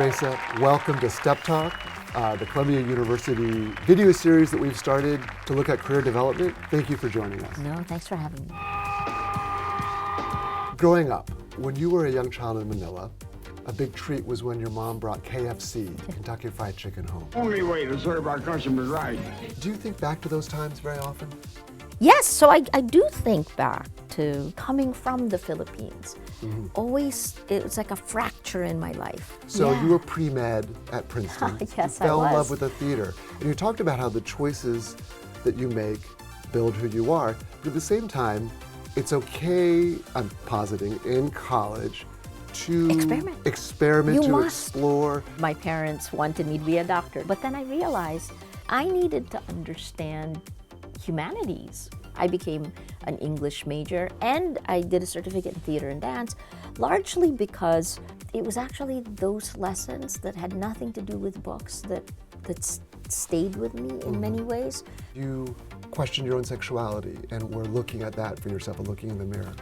Ressa, welcome to Step Talk, the Columbia University video series that we've started to look at career development. Thank you for joining us. No, thanks for having me. Growing up, when you were a young child in Manila, a big treat was when your mom brought KFC, Kentucky Fried Chicken, home. Only way to serve our customers right. Do you think back to those times very often? Yes, so I do think back to coming from the Philippines. Always, it was like a fracture in my life. So Yeah. you were pre-med at Princeton. Yes, you fell I in was. love with the theater. And you talked about how the choices that you make build who you are. But at the same time, it's okay, I'm positing, in college to Experiment. You to must. explore. My parents wanted me to be a doctor, but then I realized I needed to understand humanities. I became an English major and I did a certificate in theater and dance, largely because it was actually those lessons that had nothing to do with books that stayed with me in many ways. You questioned your own sexuality and were looking at that for yourself and looking in the mirror.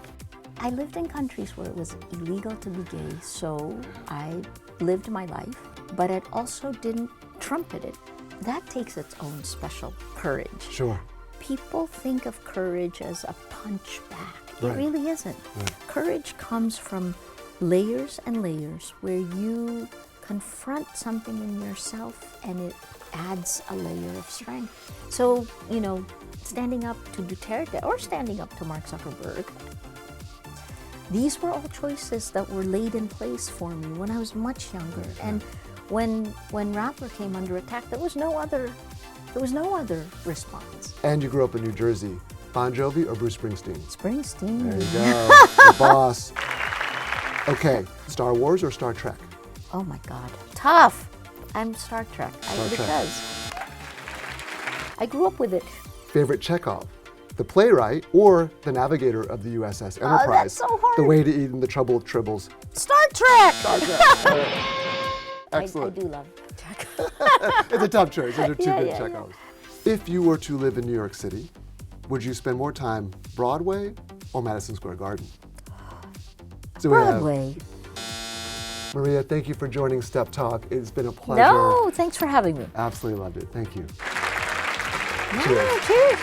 I lived in countries where it was illegal to be gay, so I lived my life, but it also didn't trumpet it. That takes its own special courage. Sure. People think of courage as a punch back. It Right. really isn't. Right. Courage comes from layers and layers where you confront something in yourself and it adds a layer of strength. So, standing up to Duterte or standing up to Mark Zuckerberg, these were all choices that were laid in place for me when I was much younger. And when rapper came under attack, there was no other response. And you grew up in New Jersey. Bon Jovi or Bruce Springsteen? Springsteen. There you go, the boss. Okay, Star Wars or Star Trek? Oh my God, tough. I'm Star Trek. Trek. Because I grew up with it. Favorite Chekhov? The playwright or the navigator of the USS Enterprise? that's so hard. The way to eat in the trouble of tribbles. Star Trek! I Excellent. do love Trek. It's a tough choice. Those are two Yeah, good yeah, Chekhovs. If you were to live in New York City, would you spend more time Broadway or Madison Square Garden? So we have- Broadway. Maria, thank you for joining Step Talk. It's been a pleasure. No, thanks for having me. Absolutely loved it. Thank you. No, Cheers. cheers.